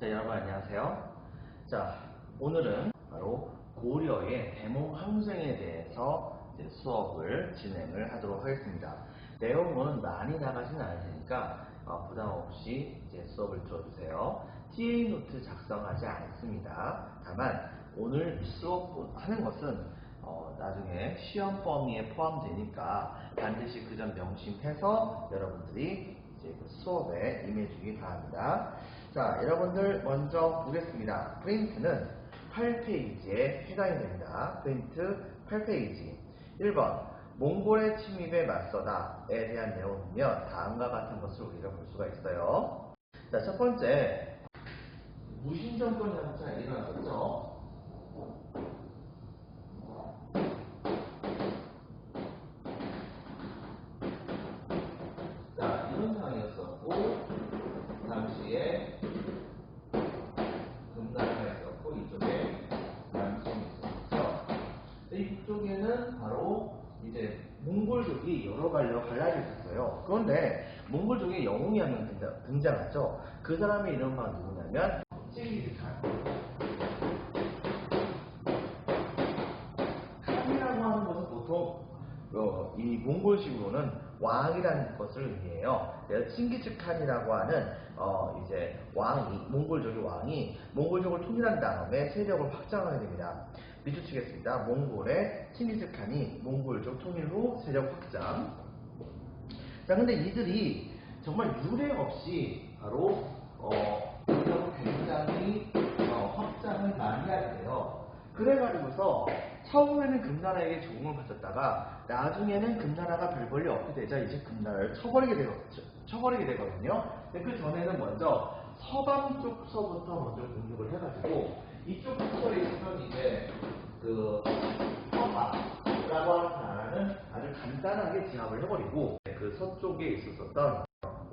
자, 여러분 안녕하세요. 자, 오늘은 바로 고려의 대몽항쟁에 대해서 이제 수업을 진행을 하도록 하겠습니다. 내용은 많이 나가진 않을 테니까 부담 없이 이제 수업을 들어주세요. TA 노트 작성하지 않습니다. 다만 오늘 수업하는 것은 나중에 시험 범위에 포함되니까 반드시 그 점 명심해서 여러분들이 이제 그 수업에 임해주기 바랍니다. 자, 여러분들 먼저 보겠습니다. 프린트는 8페이지에 해당이 됩니다. 프린트 8페이지. 1번 몽골의 침입에 맞서다에 대한 내용이면 다음과 같은 것을 우리가 볼 수가 있어요. 자, 첫 번째 무신정권 장차 일어났었죠. 자, 이런 상황이었었고 당시에 금나라가 있었고 이쪽에 남송이 있었죠. 이쪽에는 바로 이제 몽골족이 여러 갈라져 있었어요. 그런데 몽골족의 영웅이 한 명 등장하죠. 그 사람의 이름은 누구냐면 칭기즈칸. 칸이라고 하는 것은 보통 이 몽골식으로는 왕이라는 것을 의미해요. 그래서 칭기즈칸이라고 하는 이제 왕이 몽골족의 왕이 몽골족을 통일한 다음에 세력을 확장하게 됩니다. 비추치겠습니다. 몽골의 칭기즈칸이 몽골족 통일 후 세력 확장. 자, 근데 이들이 정말 유례 없이 바로 굉장히 확장을 많이 하게 돼요. 그래가지고서 처음에는 금나라에게 적응을 바쳤다가 나중에는 금나라가 별 볼일 없게 되자 이제 금나라를 쳐버리게 되거든요. 근데 그 전에는 먼저 서방 쪽서부터 먼저 공격을 해가지고 이쪽 근처에 있으면 이제 그 서바라고 하는 나라는 아주 간단하게 제압을 해버리고 그 서쪽에 있었던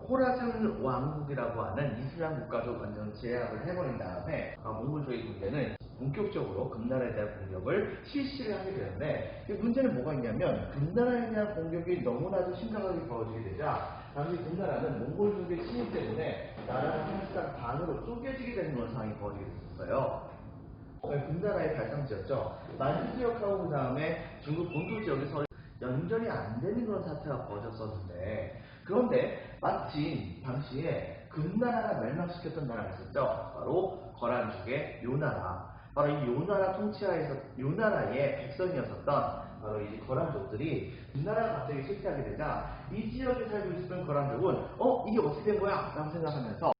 호라산 왕국이라고 하는 이슬람 국가도 완전 제압을 해버린 다음에 몽골족의 군대는 본격적으로 금나라에 대한 공격을 실시를 하게 되는데 문제는 뭐가 있냐면 금나라에 대한 공격이 너무나도 심각하게 벌어지게 되자 당시 금나라는 몽골족의 침입 때문에 나라가 사실상 반으로 쪼개지게 되는 그런 상황이 벌어지게 됐었어요. 금나라의 발상지였죠. 만주 지역하고 그 다음에 중국 본토 지역에서 연결이 안 되는 그런 사태가 벌어졌었는데 그런데 마침 당시에 금나라가 멸망시켰던 나라가 있었죠. 바로 거란족의 요나라. 바로 이 요나라 통치하에서 요나라의 백성이었었던 바로 이 거란족들이 금나라가 갑자기 실패하게 되자 이 지역에 살고 있었던 거란족은 이게 어떻게 된 거야? 라고 생각하면서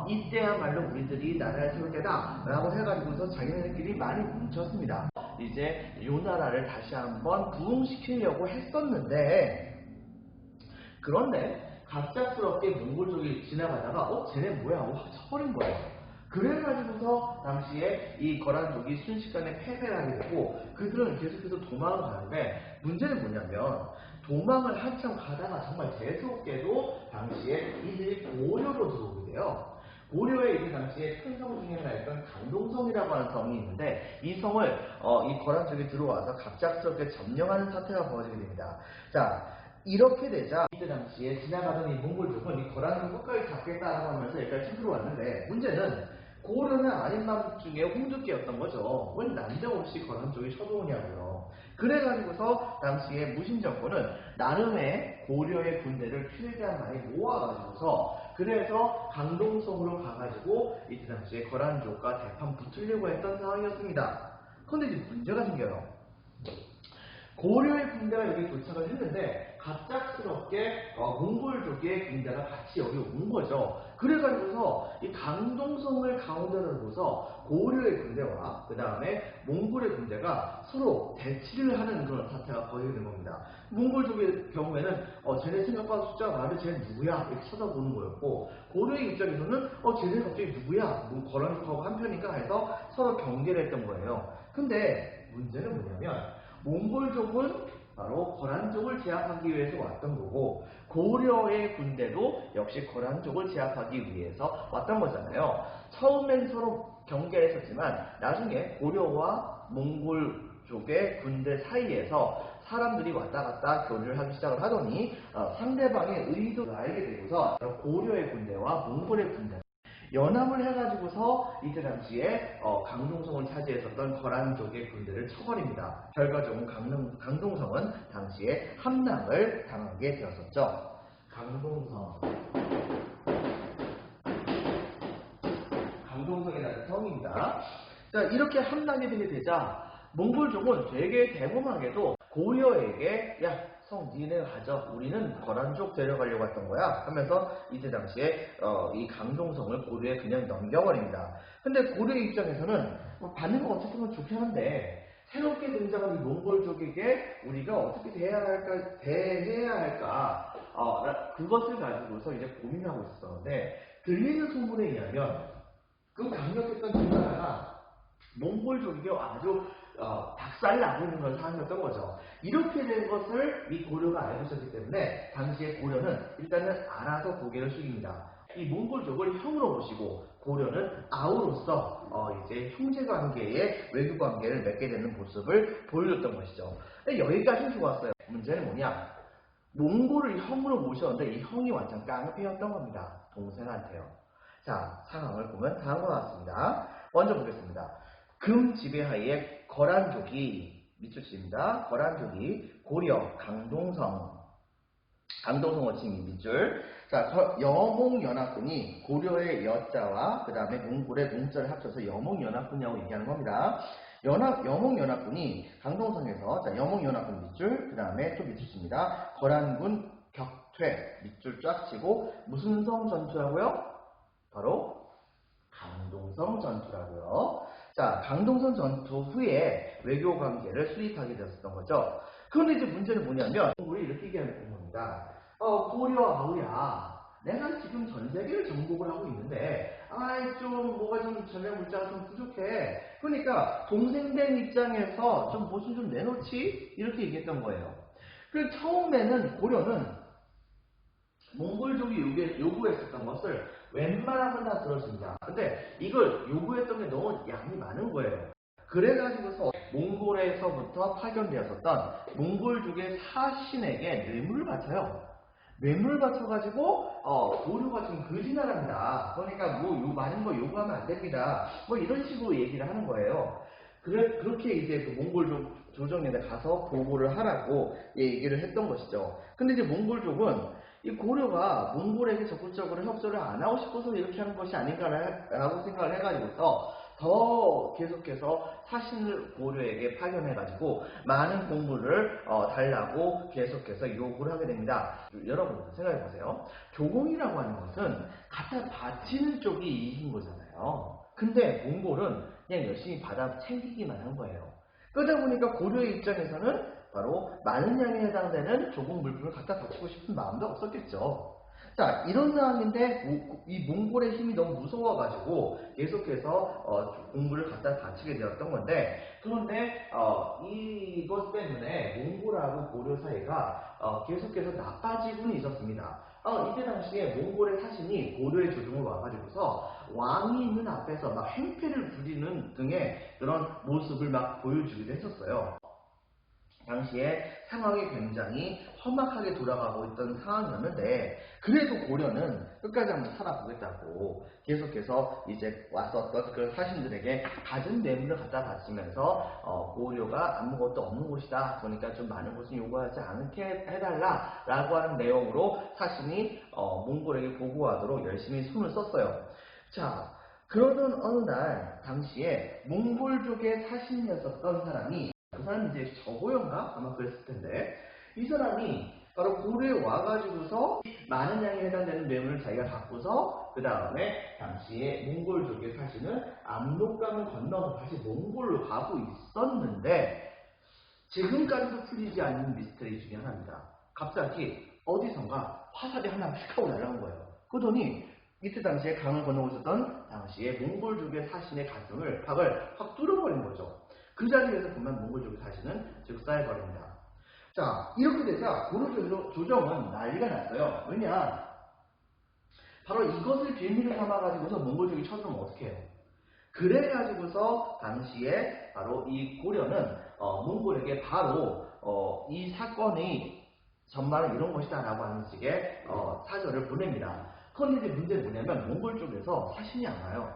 이때야말로 우리들이 나라를 세울 때다 라고 해가지고서 자기네들끼리 많이 뭉쳤습니다. 이제 요나라를 다시 한번 부흥시키려고 했었는데 그런데 갑작스럽게 몽골족이 지나가다가 쟤네 뭐야 하고 확 쳐버린 거예요. 그래가지고서 당시에 이 거란족이 순식간에 패배를 하게 되고 그들은 계속해서 도망을 가는데 문제는 뭐냐면 도망을 한참 가다가 정말 재수없게도 당시에 이들이 고려로 들어오게 돼요. 고려에 이제 당시에 큰 성 중에 하나였던 강동성이라고 하는 성이 있는데 이 성을 이 거란족이 들어와서 갑작스럽게 점령하는 사태가 벌어지게 됩니다. 자, 이렇게 되자 이때 당시에 지나가던 이 몽골족은 이 거란을 끝까지 잡겠다라고 하면서 여기까지 들어왔는데 문제는 고려나 아닌맘 중에 홍두깨였던 거죠. 왜 난데없이 거란족이 쳐들어오냐고요. 그래가지고서 당시에 무신정권은 나름의 고려의 군대를 최대한 많이 모아가지고서 그래서 강동성으로 가가지고 이때 당시에 거란족과 대판 붙으려고 했던 상황이었습니다. 그런데 이제 문제가 생겨요. 고려의 군대가 여기 도착을 했는데 갑작스럽게 몽골족의 군대가 같이 여기 온 거죠. 그래가지고서 이 강동성을 가운데로 두고서 고려의 군대와 그 다음에 몽골의 군대가 서로 대치를 하는 그런 사태가 벌어지는 겁니다. 몽골족의 경우에는 쟤네 생각보다 숫자가 많은데 쟤네 누구야? 이렇게 쳐다보는 거였고 고려의 입장에서는 쟤네 갑자기 누구야? 뭐 거란족하고 한편인가 해서 서로 경계를 했던 거예요. 근데 문제는 뭐냐면 몽골족은 바로 거란족을 제압하기 위해서 왔던 거고 고려의 군대도 역시 거란족을 제압하기 위해서 왔던 거잖아요. 처음엔 서로 경계했었지만 나중에 고려와 몽골족의 군대 사이에서 사람들이 왔다 갔다 교류를 하기 시작을 하더니 상대방의 의도를 알게 되고서 고려의 군대와 몽골의 군대 연합을 해가지고서 이때 당시에 강동성을 차지했었던 거란족의 군대를 쳐버립니다. 결과적으로 강동성은 당시에 함락을 당하게 되었었죠. 강동성이라는 성입니다. 자, 이렇게 함락이 되게 되자 몽골족은 되게 대범하게도 고려에게 야, 성 니네 가져. 우리는 거란족 데려가려고 했던 거야. 하면서 이때 당시에 이 강동성을 고려에 그냥 넘겨버립니다. 근데 고려 입장에서는 받는 거 어쨌든 좋긴 한데 새롭게 등장한 이 몽골족에게 우리가 어떻게 대해야 할까 그것을 가지고서 이제 고민하고 있었는데 들리는 소문에 의하면 그 강력했던 중나라가 몽골족에게 아주 박살나고 있는 걸 상황이었던 거죠. 이렇게 된 것을 이 고려가 알고 있었기 때문에 당시에 고려는 일단은 알아서 고개를 숙입니다. 이 몽골족을 형으로 보시고 고려는 아우로서 이제 형제관계의 외교관계를 맺게 되는 모습을 보여줬던 것이죠. 근데 여기까지는 좋았어요. 문제는 뭐냐? 몽골을 형으로 모셨는데 이 형이 완전 깡패였던 겁니다. 동생한테요. 자, 상황을 보면 다음과 같습니다. 먼저 보겠습니다. 금 지배하에 거란족이 밑줄입니다. 거란족이 고려 강동성 어칭이 밑줄. 자, 여몽연합군이 고려의 여자와 그 다음에 몽골의 농자를 합쳐서 여몽연합군이라고 얘기하는 겁니다. 여몽연합군이 강동성에서 자, 여몽연합군 밑줄, 그 다음에 또 밑줄입니다. 거란군 격퇴 밑줄 쫙 치고 무슨 성 전투라고요? 바로 강동성 전투라고요. 자, 강동성 전투 후에 외교 관계를 수립하게 되었던 거죠. 그런데 이제 문제는 뭐냐면 우리 이렇게 얘기하는 겁니다. 고려 아우야, 내가 지금 전 세계를 정복을 하고 있는데 좀 뭐가 좀 전략 물자가 좀 부족해. 그러니까 동생된 입장에서 좀 뭐 좀 내놓지? 이렇게 얘기했던 거예요. 그리고 처음에는 고려는 몽골족이 요구했었던 것을 웬만하면 다 들어줍니다. 근데 이걸 요구했던 게 너무 양이 많은 거예요. 그래가지고서 몽골에서부터 파견되었었던 몽골족의 사신에게 뇌물을 바쳐요. 뇌물을 바쳐가지고 고려가 지금 거지나랍니다. 그러니까 뭐 많은 거 요구하면 안 됩니다. 뭐 이런 식으로 얘기를 하는 거예요. 그렇게 이제 그 몽골족 조정에 가서 보고를 하라고 얘기를 했던 것이죠. 근데 이제 몽골족은 이 고려가 몽골에게 적극적으로 협조를 안 하고 싶어서 이렇게 하는 것이 아닌가라고 생각을 해가지고서 더 계속해서 사신을 고려에게 파견해가지고 많은 공물을 달라고 계속해서 요구를 하게 됩니다. 여러분 생각해보세요. 조공이라고 하는 것은 갖다 바치는 쪽이 이익인 거잖아요. 근데 몽골은 그냥 열심히 받아 챙기기만 한 거예요. 그러다 보니까 고려의 입장에서는 바로 많은 양에 해당되는 조공 물품을 갖다 바치고 싶은 마음도 없었겠죠. 자, 이런 상황인데 이 몽골의 힘이 너무 무서워가지고 계속해서 공물을 갖다 바치게 되었던 건데, 그런데 이것 때문에 몽골하고 고려 사이가 계속해서 나빠지고는 있었습니다. 이때 당시에 몽골의 사신이 고려의 조정을 와가지고서 왕이 있는 앞에서 막 행패를 부리는 등의 그런 모습을 막 보여주기도 했었어요. 당시에 상황이 굉장히 험악하게 돌아가고 있던 상황이었는데, 그래도 고려는 끝까지 한번 살아보겠다고 계속해서 이제 왔었던 그 사신들에게 갖은 뇌물을 갖다 바치면서 고려가 아무것도 없는 곳이다, 그러니까 좀 많은 것은 요구하지 않게 해달라 라고 하는 내용으로 사신이 몽골에게 보고하도록 열심히 손을 썼어요. 자, 그러던 어느 날 당시에 몽골족의 사신이었었던 사람이, 그 사람이 이제 저고요인가? 아마 그랬을 텐데, 이 사람이 바로 고려에 와가지고서 많은 양에 해당되는 뇌물을 자기가 갖고서 그 다음에 당시에 몽골족의 사신은 압록강을 건너서 다시 몽골로 가고 있었는데, 지금까지도 풀리지 않는 미스터리 중에 하나입니다. 갑자기 어디선가 화살이 하나 휙 하고 날아온 거예요. 그러더니 이때 당시에 강을 건너고 있었던 당시에 몽골족의 사신의 가슴을 팍을 확 뚫어버린 거죠. 그 자리에서 그만 몽골족의 사신은 즉사해버립니다. 자, 이렇게 되자 고려 조정은 난리가 났어요. 왜냐? 바로 이것을 빌미로 삼아가지고서 몽골족이 쳐들어오면 어떡해요? 그래가지고서 당시에 바로 이 고려는 몽골에게 바로 이 사건이 전말은 이런 것이다 라고 하는 식의 사절을 보냅니다. 그런데 이제 문제는 뭐냐면 몽골 쪽에서 사신이 안 와요.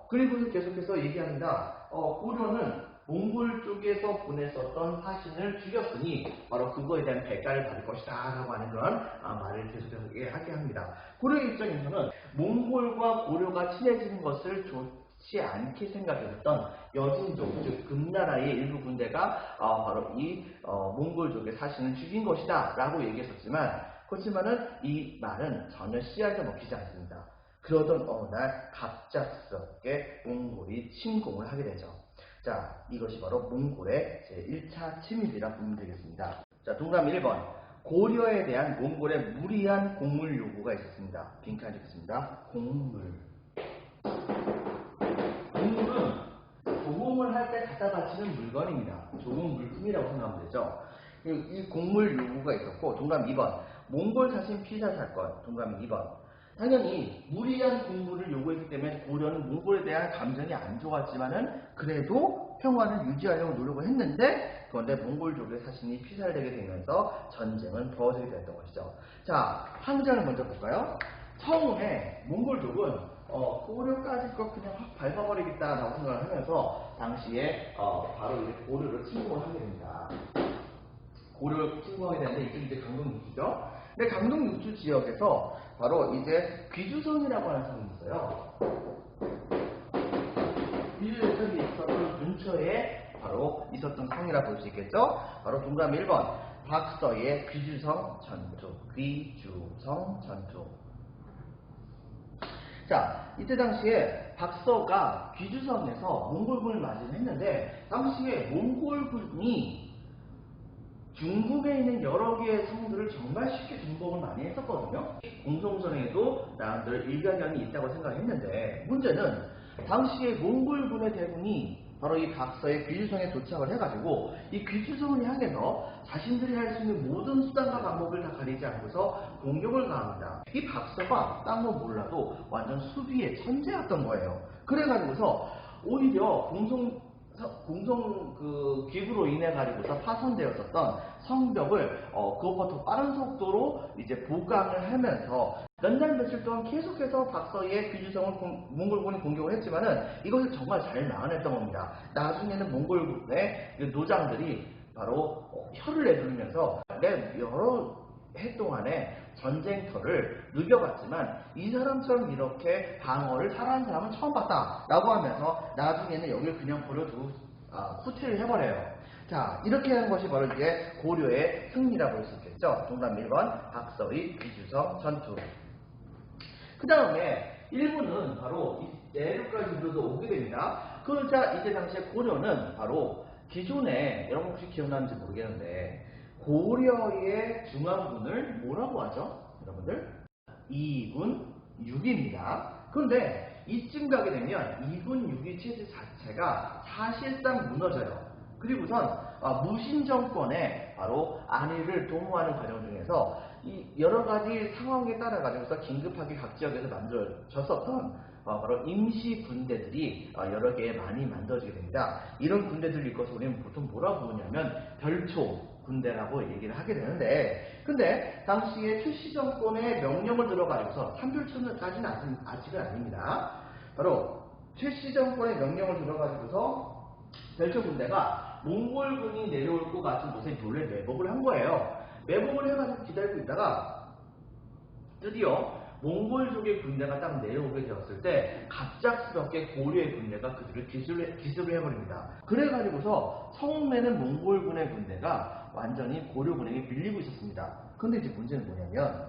그리고 계속해서 얘기합니다. 고려는 몽골 쪽에서 보냈었던 사신을 죽였으니 바로 그거에 대한 대가를 받을 것이다 라고 하는 그런 말을 계속해서 하게 합니다. 고려 입장에서는 몽골과 고려가 친해지는 것을 좋지 않게 생각했던 여진족, 즉 금나라의 일부 군대가 바로 이 몽골족의 사신을 죽인 것이다 라고 얘기했었지만, 그렇지만은 이 말은 전혀 씨알도 먹히지 않습니다. 그러던 어느 날 갑작스럽게 몽골이 침공을 하게 되죠. 자, 이것이 바로 몽골의 제1차 침입이라 보면 되겠습니다. 자, 동그라미 1번. 고려에 대한 몽골의 무리한 공물 요구가 있었습니다. 빈칸 찍겠습니다. 공물. 공물은 조공을 할 때 갖다 바치는 물건입니다. 조공 물품이라고 생각하면 되죠. 이 공물 요구가 있었고, 동그라미 2번. 몽골 사신 피살 사건. 동그라미 2번. 당연히 무리한 공물을 요구했기 때문에 고려는 몽골에 대한 감정이 안 좋았지만은 그래도 평화를 유지하려고 노력을 했는데, 그런데 몽골족의 사신이 피살되게 되면서 전쟁은 벌어지게 됐던 것이죠. 자, 한 문장을 먼저 볼까요? 처음에 몽골족은 고려까지 거 그냥 확 밟아버리겠다라고 생각을 하면서 당시에 바로 이제 고려를 침공을 하게 됩니다. 고려를 침공하게 되는데 이쪽이 이제 강동 육주죠. 근데 강동 육주 지역에서 바로 이제 귀주성이라고 하는 성이 있어요. 귀주성이 있었던 근처에 바로 있었던 성이라 볼 수 있겠죠. 바로 동그라미 1번. 박서의 귀주성 전투. 귀주성 전투. 자, 이때 당시에 박서가 귀주성에서 몽골군을 맞이를 했는데, 당시에 몽골군이 중국에 있는 여러 개의 성들을 정말 쉽게 정복을 많이 했었거든요. 공성전에도 나름대로 일가견이 있다고 생각했는데, 문제는 당시에 몽골군의 대군이 바로 이 박서의 귀주성에 도착을 해가지고 이 귀주성을 향해서 자신들이 할 수 있는 모든 수단과 방법을 다 가리지 않고서 공격을 가합니다. 이 박서가 딴 건 몰라도 완전 수비의 천재였던 거예요. 그래가지고서 오히려 공성 그 기구로 인해 가지고서 파손되었었던 성벽을 그것보다 더 빠른 속도로 이제 보강을 하면서 몇 날 며칠 동안 계속해서 박서의 귀주성을 몽골군이 공격을 했지만은 이것을 정말 잘 막아냈던 겁니다. 나중에는 몽골군의 노장들이 바로 혀를 내두르면서 여러 해 동안에 전쟁터를 누벼봤지만 이 사람처럼 이렇게 방어를 잘하는 사람은 처음 봤다 라고 하면서 나중에는 여기를 그냥 버려두고 후퇴를 해버려요. 자, 이렇게 한 것이 바로 이제 고려의 승리라고 할 수 있겠죠. 동그라미 1번 박서의 귀주성 전투. 그 다음에 일본은 바로 내륙까지 밀어서 오게 됩니다. 그러자 이때 당시에 고려는 바로 기존에 여러분 혹시 기억나는지 모르겠는데 고려의 중앙군을 뭐라고 하죠? 여러분들? 2군 6입니다. 그런데 이쯤 가게 되면 2군 6위 체제 자체가 사실상 무너져요. 그리고선 무신 정권의 바로 안위를 도모하는 과정 중에서 이 여러 가지 상황에 따라 가지고서 긴급하게 각 지역에서 만들어졌었던 바로 임시 군대들이 여러 개 많이 만들어지게 됩니다. 이런 군대들을 일컬어서 우리는 보통 뭐라고 부르냐면 별초 군대라고 얘기를 하게 되는데, 근데 당시에 최씨 정권의 명령을 들어가지고서 삼별초까지는 아직은 아닙니다. 바로 최씨 정권의 명령을 들어가지고서 별초 군대가 몽골군이 내려올 것 같은 곳에 몰래 매복을 한 거예요. 매복을 해가지고 기다리고 있다가 드디어 몽골족의 군대가 딱 내려오게 되었을 때 갑작스럽게 고려의 군대가 그들을 기습을 해버립니다. 그래가지고서 처음에는 몽골군의 군대가 완전히 고려군에게 밀리고 있었습니다. 근데 이제 문제는 뭐냐면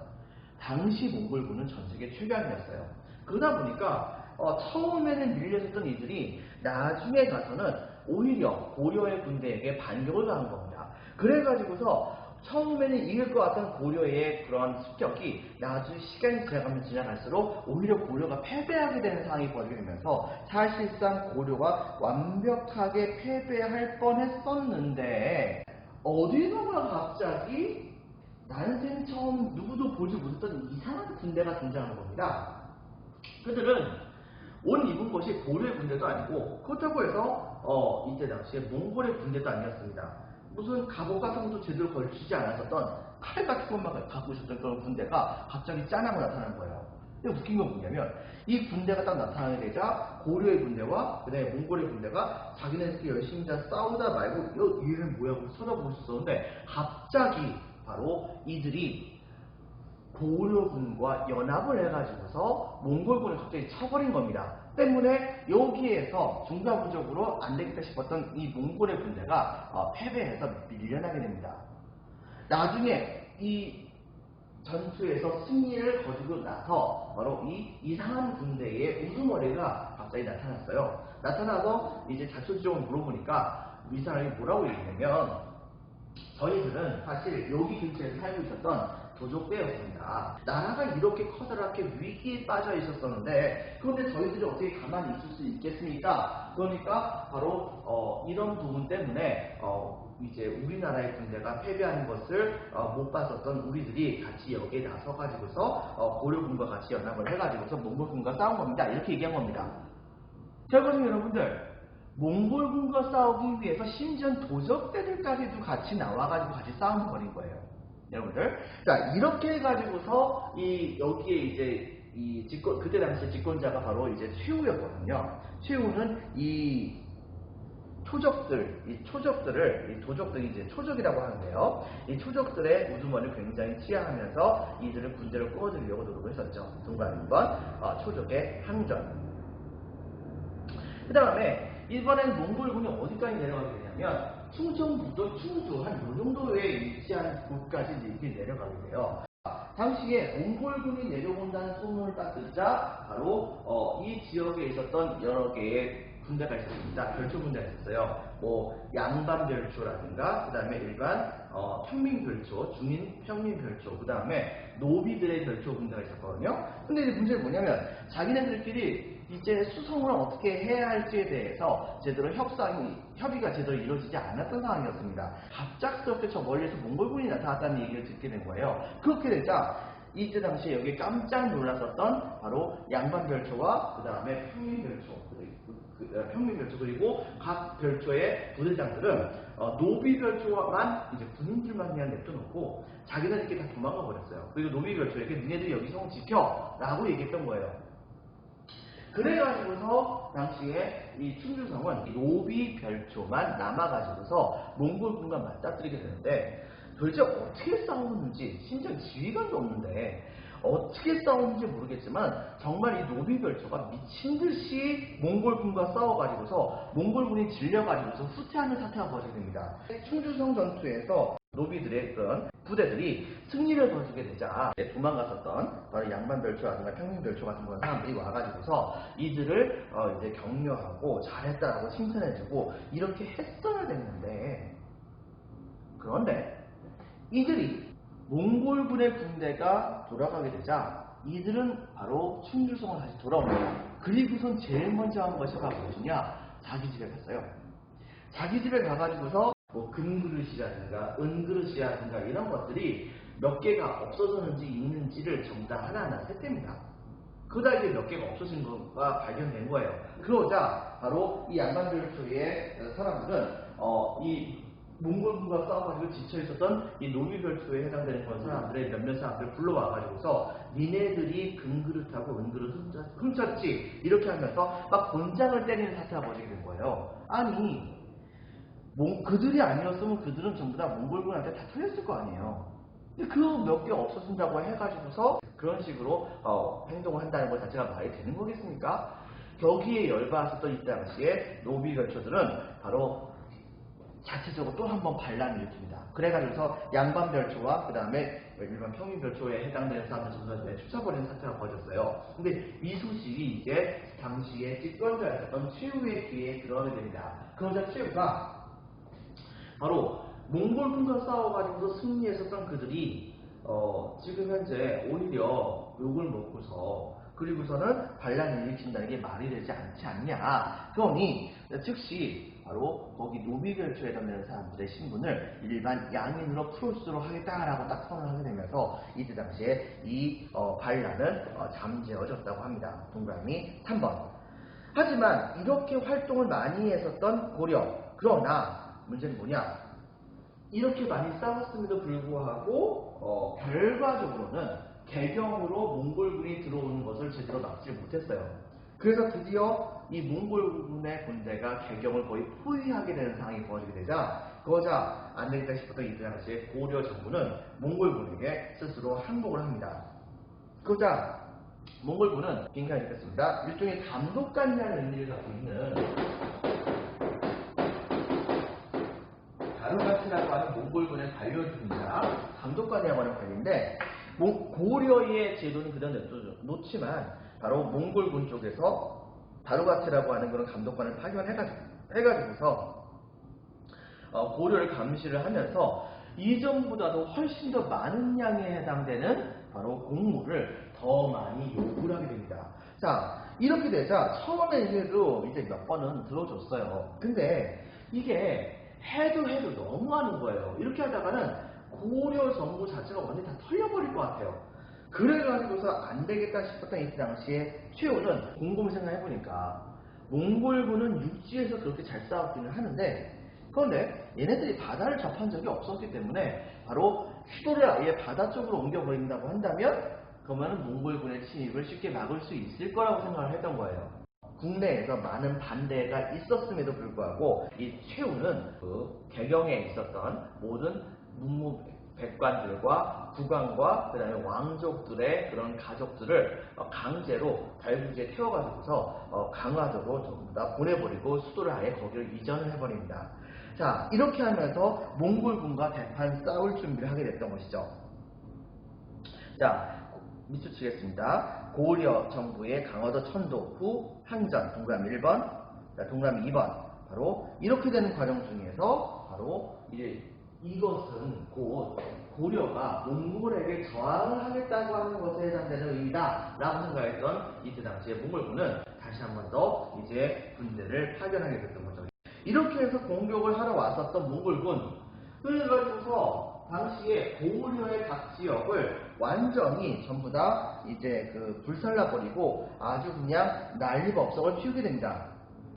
당시 몽골군은 전 세계 최강이었어요. 그러다 보니까 처음에는 밀려있었던 이들이 나중에 가서는 오히려 고려의 군대에게 반격을 가한 겁니다. 그래가지고서 처음에는 이길 것 같던 고려의 그런 습격이 나중에 시간이 지나갈수록 오히려 고려가 패배하게 되는 상황이 벌어지게 되면서 사실상 고려가 완벽하게 패배할 뻔했었는데 어디서가 갑자기 난생 처음 누구도 보지 못했던 이상한 군대가 등장하는 겁니다. 그들은 옷 입은 것이 고려의 군대도 아니고 그렇다고 해서 이때 당시에 몽골의 군대도 아니었습니다. 무슨 갑옷 같은 것도 제대로 걸치지 않았었던 칼 같은 것만 갖고 있었던 그런 군대가 갑자기 짠하고 나타난 거예요. 근데 웃긴 건 뭐냐면 이 군대가 딱 나타나게 되자 고려의 군대와 그다음에 몽골의 군대가 자기네들끼리 열심히 다 싸우다 말고 얘는 뭐야 하고 쳐다보고 있었는데 갑자기 바로 이들이 고려군과 연합을 해가지고서 몽골군을 갑자기 쳐버린 겁니다. 때문에 여기에서 중사부적으로 안 되겠다 싶었던 이 몽골의 군대가 패배해서 밀려나게 됩니다. 나중에 이 전투에서 승리를 거두고 나서 바로 이 이상한 군대의 우두머리가 갑자기 나타났어요. 나타나서 이제 자초지종을 물어보니까 이 사람이 뭐라고 얘기하냐면 저희들은 사실 여기 근처에 살고 있었던 도적대였습니다. 나라가 이렇게 커다랗게 위기에 빠져 있었었는데 그런데 저희들이 어떻게 가만히 있을 수 있겠습니까? 그러니까 바로 이런 부분 때문에 이제 우리나라의 군대가 패배하는 것을 못 봤었던 우리들이 같이 여기에 나서가지고서 고려군과 같이 연합을 해가지고서 몽골군과 싸운 겁니다. 이렇게 얘기한 겁니다. 결과적으로 여러분들 몽골군과 싸우기 위해서 심지어 도적대들까지도 같이 나와가지고 같이 싸움을 벌인 거예요. 여러분들. 자, 이렇게 해가지고서 여기에 이제 그때 당시 집권자가 바로 이제 최후였거든요. 최후는 이 초적들을 도적들이 이제 초적이라고 하는데요. 이 초적들의 우두머리를 굉장히 취하하면서 이들을 군대를 끌어들이려고 노력을 했었죠. 동반 2번 초적의 항전. 그 다음에 이번엔 몽골군이 어디까지 내려가게 되냐면 충청북도 충주 한 요 정도에 위치한 곳까지 이렇게 내려가게 돼요. 당시에 몽골군이 내려온다는 소문을 딱 듣자 바로 이 지역에 있었던 여러 개의 군대가 있었습니다. 별초군대가 있었어요. 뭐 양반별초라든가 그 다음에 일반 평민별초, 중인 평민별초, 그 다음에 노비들의 별초 군대가 있었거든요. 근데 이제 문제는 뭐냐면 자기네들끼리 이제 수송을 어떻게 해야 할지에 대해서 제대로 협의가 제대로 이루어지지 않았던 상황이었습니다. 갑작스럽게 저 멀리서 몽골군이 나타났다는 얘기를 듣게 된 거예요. 그렇게 되자 이때 당시에 여기 깜짝 놀랐었던 바로 양반별초와 그 다음에 평민별초 그리고 각 별초의 부대장들은 노비별초만 이제 군인들만 그냥 냅둬놓고 자기들끼리 다 도망가 버렸어요. 그리고 노비별초에게 니네들이 여기 성 지켜 라고 얘기했던 거예요. 그래가지고서 당시에 이 충주성은 노비별초만 남아가지고서 몽골군과 맞닥뜨리게 되는데 도대체 어떻게 싸우는지 심지어 지휘관도 없는데 어떻게 싸우는지 모르겠지만 정말 이 노비별초가 미친듯이 몽골군과 싸워가지고서 몽골군이 질려가지고서 후퇴하는 사태가 벌어지게 됩니다. 충주성 전투에서 노비들의 그런 부대들이 승리를 거두게 되자 도망갔었던 바로 양반별초라든가 평민별초 같은 그런 사람들이 와가지고서 이들을 이제 격려하고 잘했다라고 칭찬해주고 이렇게 했어야 됐는데 그런데 이들이 몽골군의 군대가 돌아가게 되자 이들은 바로 충주성을 다시 돌아옵니다. 그리고선 제일 먼저 한 것이 바로 무엇이냐? 자기 집에 갔어요. 자기 집에 가가지고서 뭐 금그릇이라든가 은그릇이라든가 이런 것들이 몇 개가 없어졌는지 있는지를 전부 다 하나하나 셌답니다. 그러다 이제 몇 개가 없어진 거가 발견된 거예요. 그러자 바로 이 양반별초의 사람들은 이 몽골군과 싸워가지고 지쳐있었던 이 노비별초에 해당되는 그런 사람들의 몇몇 사람들을 불러와가지고서 니네들이 금그릇하고 은그릇 훔쳤지 이렇게 하면서 막 권장을 때리는 사태가 벌어지게 된 거예요. 아니 그들이 아니었으면 그들은 전부 다 몽골군한테 다 털렸을 거 아니에요. 근데 그 몇 개 없어진다고 해가지고서 그런 식으로 행동을 한다는 것 자체가 말이 되는 거겠습니까? 여기에 열받았었던 이 당시에 노비별초들은 바로 자체적으로 또 한 번 반란을 일으킵니다. 그래가지고서 양반별초와 그 다음에 일반 평민별초에 해당되는 사람들 전부 다 내쫓아버리는 사태가 벌어졌어요. 근데 이 소식이 이제 당시에 집권자였던 최후의 귀에 들어가게 됩니다. 그러자 최후가 바로 몽골군과 싸워가지고서 승리했었던 그들이 지금 현재 오히려 욕을 먹고서 그리고서는 반란을 일으킨다는 게 말이 되지 않지 않냐. 그러니 즉시 바로 거기 노비별초에 해당되는 사람들의 신분을 일반 양인으로 풀어주도록 하겠다라고 딱 선언하게 되면서 이때 당시에 이 반란은 잠재워졌다고 합니다. 동그라미 3번. 하지만 이렇게 활동을 많이 했었던 고려. 그러나 문제는 뭐냐? 이렇게 많이 싸웠음에도 불구하고 결과적으로는 개경으로 몽골군이 들어오는 것을 제대로 막지 못했어요. 그래서 드디어 이 몽골군의 군대가 개경을 거의 포위하게 되는 상황이 벌어지게 되자 그러자 안 되겠다 싶었던 이 당시에 고려 정부는 몽골군에게 스스로 항복을 합니다. 그러자 몽골군은 빈칸이 됐습니다. 일종의 감독관이라는 의미를 갖고 있는 다루가치라고 하는 몽골군의 관료입니다. 감독관이라고 하는 관리인데 고려의 제도는 그대로 놓지만 바로 몽골군 쪽에서 다루가치라고 하는 그런 감독관을 파견해가지고서 고려를 감시를 하면서 이전보다도 훨씬 더 많은 양에 해당되는 바로 공물을 더 많이 요구를 하게 됩니다. 자, 이렇게 되자 처음에 이제 몇 번은 들어줬어요. 근데 이게 해도 너무하는 거예요. 이렇게 하다가는 고려 정부 자체가 완전히 다 털려버릴 것 같아요. 그래가지고서 안 되겠다 싶었던 이 당시에 최후는 곰곰이 생각해보니까 몽골군은 육지에서 그렇게 잘 싸웠기는 하는데 그런데 얘네들이 바다를 접한 적이 없었기 때문에 바로 수도를 아예 바다 쪽으로 옮겨버린다고 한다면 그러면 몽골군의 침입을 쉽게 막을 수 있을 거라고 생각을 했던 거예요. 국내에서 많은 반대가 있었음에도 불구하고 이 최후는 그 개경에 있었던 모든 문무백관들과 국왕과 그 다음에 왕족들의 그런 가족들을 강제로 달구지에 태워가지고서 강화도로 전부 다 보내버리고 수도를 아예 거기로 이전을 해버립니다. 자, 이렇게 하면서 몽골군과 대판 싸울 준비를 하게 됐던 것이죠. 자, 밑줄 치겠습니다. 고려 정부의 강화도 천도 후 항전 동그라미 1번, 동그라미 2번. 바로 이렇게 되는 과정 중에서 바로 이제 이것은 곧 고려가 몽골에게 저항을 하겠다고 하는 것에 해당되는 의미다 라고 생각했던 이때 당시에 몽골군은 다시 한 번 더 이제 군대를 파견하게 됐던 거죠. 이렇게 해서 공격을 하러 왔었던 몽골군, 그래가지고서 당시에 고려의 각 지역을 완전히 전부 다 이제 불살라버리고 아주 그냥 난리법석을 피우게 됩니다.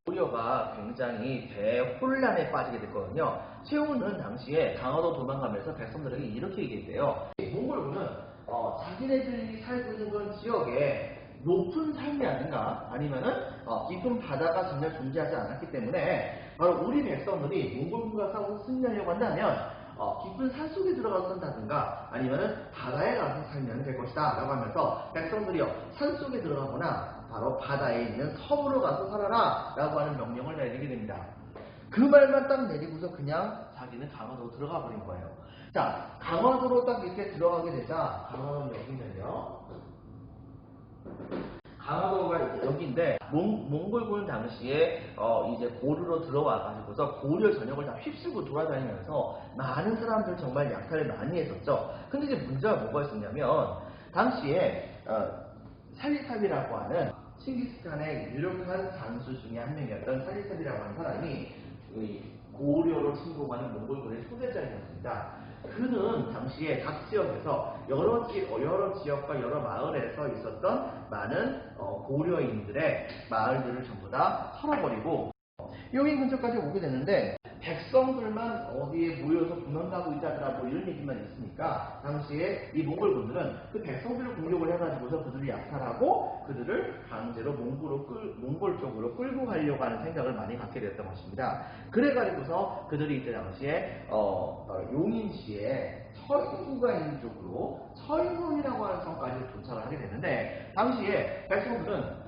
고려가 굉장히 대혼란에 빠지게 됐거든요. 최후는 당시에 강화도 도망가면서 백성들에게 이렇게 얘기했대요. 몽골군은 자기네들이 살고 있는 그런 지역에 높은 산이 아닌가 아니면은 깊은 바다가 전혀 존재하지 않았기 때문에 바로 우리 백성들이 몽골군과 싸워서 승리하려고 한다면 깊은 산속에 들어가서 산다든가 아니면은 바다에 가서 살면 될 것이다 라고 하면서 백성들이요 산속에 들어가거나 바로 바다에 있는 섬으로 가서 살아라 라고 하는 명령을 내리게 됩니다. 그 말만 딱 내리고서 그냥 자기는 강화도로 들어가 버린 거예요. 자, 강화도로 딱 이렇게 들어가게 되자 강화도는 여기면요, 강화도가 이제 여기인데 몽골군은 당시에 이제 고르로 들어와 가지고서 고려 전역을 다 휩쓸고 돌아다니면서 많은 사람들 정말 약탈을 많이 했었죠. 근데 이제 문제가 뭐가 있었냐면 당시에 살리사비라고 하는 칭기스칸의 유력한 장수 중에 한 명이었던 살리사비라고 하는 사람이 고려로 침공하는 몽골군의 초대장이었습니다. 그는 당시에 각 지역에서 여러 지역과 여러 마을에서 있었던 많은 고려인들의 마을들을 전부 다 털어버리고 용인 근처까지 오게 되는데 백성들만 어디에 모여서 도망가고 있다더라 뭐 이런 얘기만 있으니까 당시에 이 몽골군들은 그 백성들을 공격을 해가지고서 그들을 약탈하고 그들을 강제로 몽골 쪽으로 끌고 가려고 하는 생각을 많이 갖게 됐던 것입니다. 그래가지고서 그들이 이때 당시에 용인시에 처인구가 있는 쪽으로 처인성이라고 하는 성까지 도착을 하게 되는데 당시에 백성들은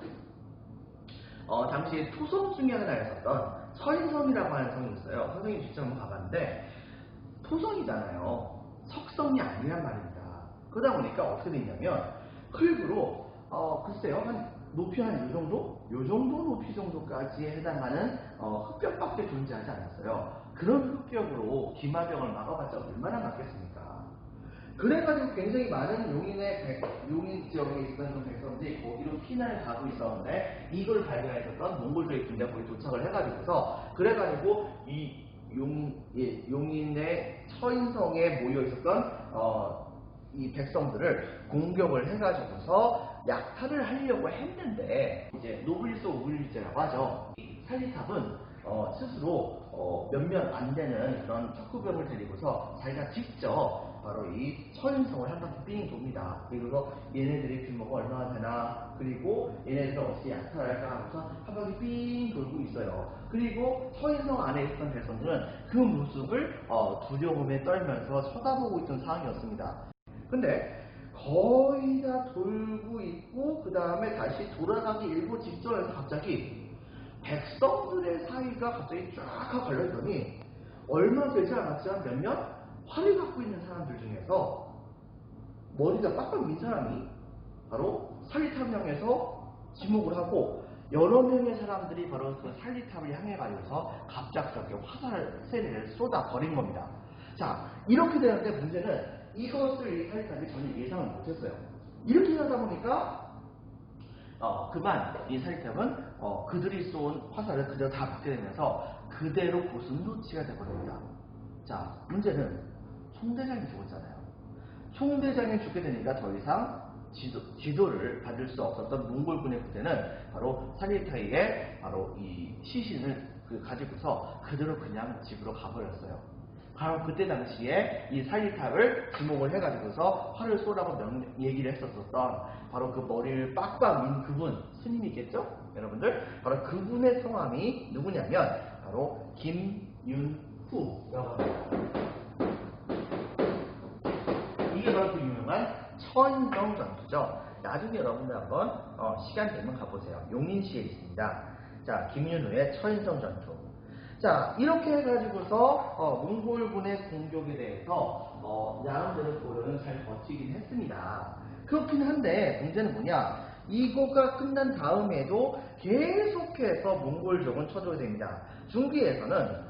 당시에 토성 중에 하나였었던 처인성이라고 하는 성이 있어요. 선생님 직접 한번 가봤는데 토성이잖아요. 석성이 아니란 말입니다. 그러다 보니까 어떻게 됐냐면 흙으로 글쎄요 높이 한 이 정도? 요 정도 높이 정도까지에 해당하는 흙벽밖에 존재하지 않았어요. 그런 흙벽으로 기마병을 막아봤자 얼마나 막겠습니까? 그래가지고 굉장히 많은 용인 지역에 있었던 그 백성들이 거기로 피난을 가고 있었는데 이걸 발견했었던 몽골족의 군대가 거기 도착을 해가지고서 그래가지고 이 용인의 처인성에 모여 있었던 이 백성들을 공격을 해가지고서 약탈을 하려고 했는데 이제 노블리스 오블리제라고 하죠. 살리탑은 스스로 몇몇 안 되는 그런 척후병을 데리고서 자기가 직접 바로 이 처인성을 한 바퀴 삥 돕니다. 그리고서 얘네들의 규모가 얼마나 되나, 그리고 얘네들을 어떻게 약탈할까 하면서 한 바퀴 삥 돌고 있어요. 그리고 처인성 안에 있던 백성들은 그 모습을 두려움에 떨면서 쳐다보고 있던 상황이었습니다. 근데 거의 다 돌고 있고 그 다음에 다시 돌아가기 일보 직전에서 갑자기 백성들의 사이가 갑자기 쫙 하고 걸렸더니 얼마 되지 않았지만 몇몇 활을 갖고 있는 사람들 중에서 머리가 빡빡 민 사람이 바로 살리탑령에서 지목을 하고 여러 명의 사람들이 바로 그 살리탑을 향해 가지고서 갑작스럽게 화살 세례를 쏟아 버린 겁니다. 자, 이렇게 되는데 문제는 이것을 이 살리탑이 전혀 예상을 못했어요. 이렇게 하다 보니까 그만 이 살리탑은 그들이 쏜 화살을 그대로 다 받게 되면서 그대로 고슴도치가 되버립니다. 자, 문제는 총대장이 죽었잖아요. 총대장이 죽게 되니까 더 이상 지도를 받을 수 없었던 몽골군의 부대는 바로 살리타이의 바로 이 시신을 가지고서 그대로 그냥 집으로 가버렸어요. 바로 그때 당시에 이 살리타를 지목을 해가지고서 활을 쏘라고 얘기를 했었던 바로 그 머리를 빡빡 민 그분, 스님이겠죠? 여러분들? 바로 그분의 성함이 누구냐면 바로 김윤후라고 합니다. 이게 바로 그 유명한 처인성 전투죠. 나중에 여러분들 한번 시간 되면 가보세요. 용인시에 있습니다. 자, 김윤후의 처인성 전투. 자, 이렇게 해가지고서 몽골군의 공격에 대해서 나름대로 고려는 잘 버티긴 했습니다. 그렇긴 한데 문제는 뭐냐? 이거가 끝난 다음에도 계속해서 몽골족은 쳐들어야 됩니다. 중기에서는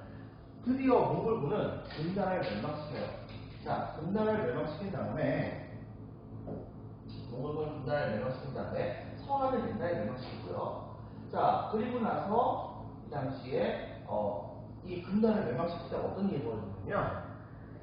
드디어 몽골군은 금단을 멸망시켜요. 자, 금단을 멸망시킨 다음에 몽골군 금단을 멸망시킨 다음에 서한을 맨날 멸망시키고요. 자, 그리고 나서 이 당시에 이 금단을 멸망시킬 때 어떤 일이 벌어졌냐면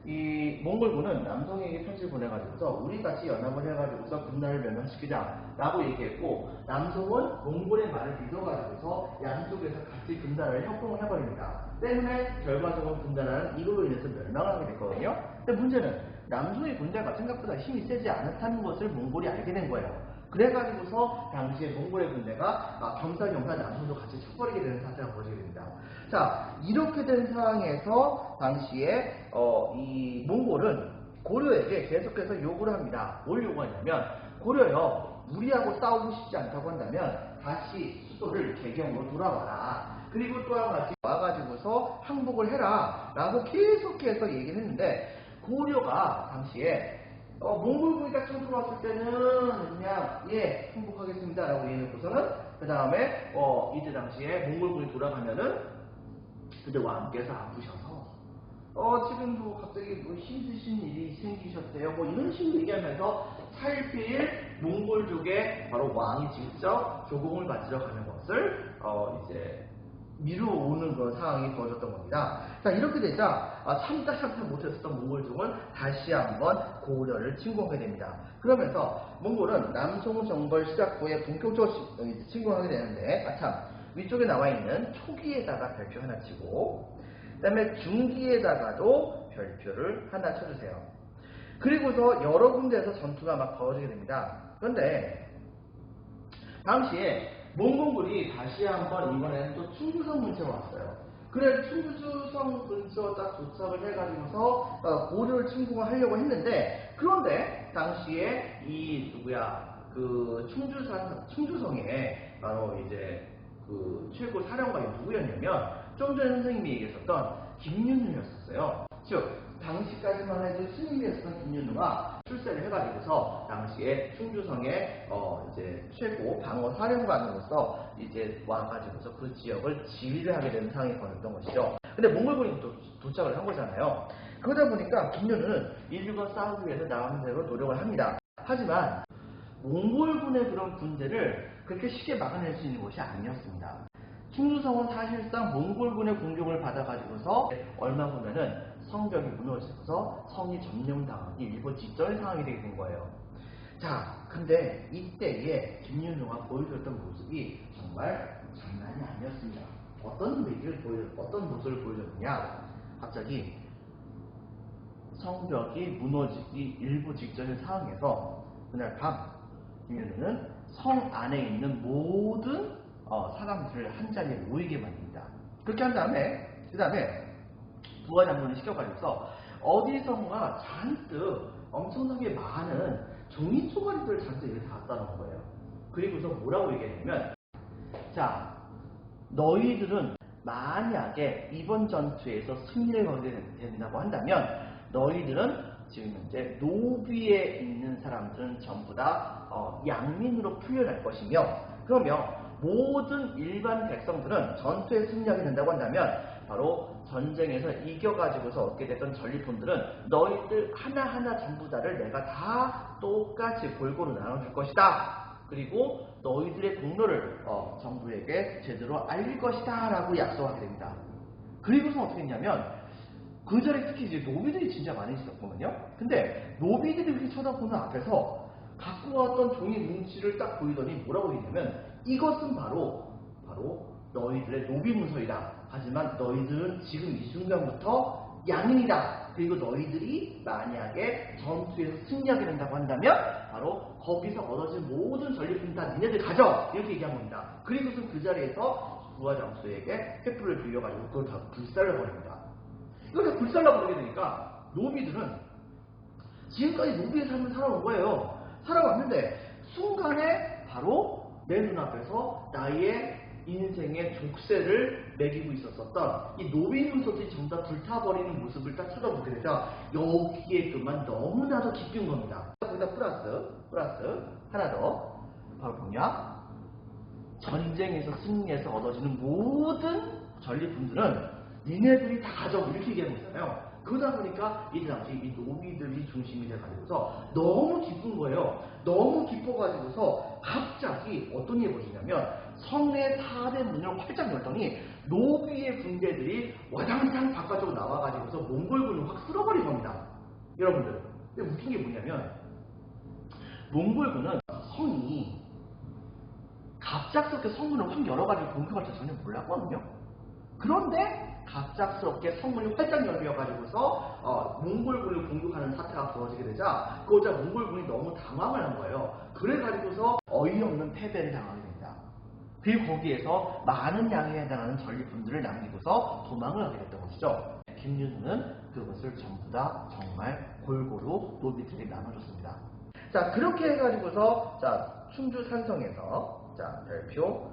이 몽골군은 남성에게 편지를 보내가지고서 우리 같이 연합을 해가지고서 금단을 멸망시키자라고 얘기했고, 남성은 몽골의 말을 믿어가지고서 양쪽에서 같이 금단을 협공을 해버립니다. 때문에 결과적으로 금단은 이걸로 인해서 멸망하게 됐거든요. 근데 문제는 남성의 군대가 생각보다 힘이 세지 않다는 것을 몽골이 알게 된 거예요. 그래가지고서 당시에 몽골의 군대가 겸사겸사 남성도 같이 쳐버리게 되는 사태가 벌어지게 됩니다. 자, 이렇게 된 상황에서 당시에 이 몽골은 고려에게 계속해서 요구를 합니다. 뭘 요구하냐면, 고려요, 우리하고 싸우고 싶지 않다고 한다면 다시 수도를 개경으로 돌아와라. 그리고 또 한 가지 와가지고서 항복을 해라 라고 계속해서 얘기를 했는데, 고려가 당시에 몽골군이 딱 쳐들어왔을 때는 그냥 항복하겠습니다 라고 얘기해놓고서는 그 다음에 이때 당시에 몽골군이 돌아가면은 근데 왕께서 아프셔서 지금도 갑자기 뭐 힘드신 일이 생기셨대요 뭐 이런 식으로 얘기하면서 차일피일 몽골족의 바로 왕이 직접 조공을 받으러 가는 것을 이제 미루어오는 그런 상황이 벌어졌던 겁니다. 자, 이렇게 되자 참다 못했었던 몽골족은 다시 한번 고려를 침공하게 됩니다. 그러면서 몽골은 남송정벌 시작 후에 본격적으로 침공하게 되는데, 아참 위쪽에 나와 있는 초기에다가 별표 하나 치고, 그 다음에 중기에다가도 별표를 하나 쳐주세요. 그리고서 여러 군데에서 전투가 막 벌어지게 됩니다. 그런데 당시에 몽골군이 다시 한번 이번에는 또 충주성 근처에 왔어요. 그래 충주성 근처 딱 도착을 해가지고서 고려를 침공을 하려고 했는데, 그런데 당시에 그 충주성에 바로 이제 그 최고 사령관이 누구였냐면 좀 전에 선생님이 얘기했었던 김윤후였었어요. 즉 당시까지만 해도 스님이었던 김윤후가 출세를 해가지고서 당시에 충주성의 이제 최고 방어 사령관으로서 이제 와가지고서 그 지역을 지휘를 하게 되는 상황이 벌어졌던 것이죠. 근데 몽골군이 도착을 한 거잖아요. 그러다 보니까 김윤후는 인류가 싸우기 위해서 나름대로 노력을 합니다. 하지만 몽골군의 그런 군대를 그렇게 쉽게 막아낼 수 있는 것이 아니었습니다. 충주성은 사실상 몽골군의 공격을 받아가지고서 얼마 후면은 성벽이 무너져서 성이 점령당하기 일본 직전의 상황이 되게 된 거예요. 자, 근데 이때에 김윤후가 보여줬던 모습이 정말 장난이 아니었습니다. 어떤 모습을 보여줬느냐? 갑자기 성벽이 무너지기 일부 직전의 상황에서 그날 밤 김윤우는 성 안에 있는 모든 사람들을 한 자리에 모이게 만듭니다. 그렇게 한 다음에 그 다음에 부하 장군을 시켜가지고서 어디선가 잔뜩 엄청나게 많은 종이 쪼가리들을 잔뜩 이렇게 갖다 놓은 거예요. 그리고서 뭐라고 얘기했냐면, 자, 너희들은 만약에 이번 전투에서 승리를 거두게 된다고 한다면 너희들은 지금 현재 노비에 있는 사람들은 전부 다 양민으로 풀려날 것이며, 그러면 모든 일반 백성들은 전투에 승리하게 된다고 한다면 바로 전쟁에서 이겨가지고서 얻게 됐던 전리품들은 너희들 하나하나 전부 다를 내가 다 똑같이 골고루 나눠줄 것이다. 그리고 너희들의 공로를 정부에게 제대로 알릴 것이다 라고 약속하게 됩니다. 그리고서 어떻게 했냐면 그 자리에 특히 이제 노비들이 진짜 많이 있었거든요. 근데 노비들이 이렇게 쳐다보는 앞에서 갖고 왔던 종이 뭉치를 딱 보이더니 뭐라고 했냐면, 이것은 바로 너희들의 노비 문서이다. 하지만 너희들은 지금 이 순간부터 양인이다. 그리고 너희들이 만약에 전투에서 승리하게 된다고 한다면 바로 거기서 얻어진 모든 전리품 다 니네들 가져. 이렇게 얘기한 겁니다. 그리고서 그 자리에서 부하 장수에게 횃불을 빌려가지고 그걸 다 불살라 버립니다. 이걸 다 불살라 버리게 되니까 노비들은 지금까지 노비의 삶을 살아온 거예요. 살아왔는데 순간에 바로 내 눈앞에서 나의 인생의 족쇄를 매기고 있었던 이 노비 문서들이 전부 다 불타버리는 모습을 딱 쳐다보게 되죠. 여기에 그만 너무나도 기쁜 겁니다. 거기다 플러스 하나 더, 바로 뭐냐? 전쟁에서 승리해서 얻어지는 모든 전리품들은 니네들이 다 가져오고 이렇게 얘기하고 있잖아요. 그러다 보니까 이 당시 이 노비들이 중심이 돼가지고서 너무 기쁜 거예요. 너무 기뻐가지고서 갑자기 어떤 일이 벌어지냐면 성의 4대 문을 활짝 열더니 노비의 군대들이 와장창 바깥으로 나와가지고서 몽골군을 확 쓸어버린 겁니다. 여러분들, 근데 웃긴 게 뭐냐면 몽골군은 성이 갑작스럽게 성문을 확 열어가지고 공격할 줄 전혀 몰랐거든요. 그런데 갑작스럽게 성문이 활짝 열려가지고서 몽골군을 공격하는 사태가 벌어지게 되자 그러자 몽골군이 너무 당황을 한 거예요. 그래가지고서 어이없는 패배를 당하게 됩니다. 그리고 거기에서 많은 양에 해당하는 전리품들을 남기고서 도망을 하게 됐던 것이죠. 김윤우는 그것을 전부 다 정말 골고루 노비들에게 나눠줬습니다. 자, 그렇게 해가지고서 자, 충주 산성에서 자, 별표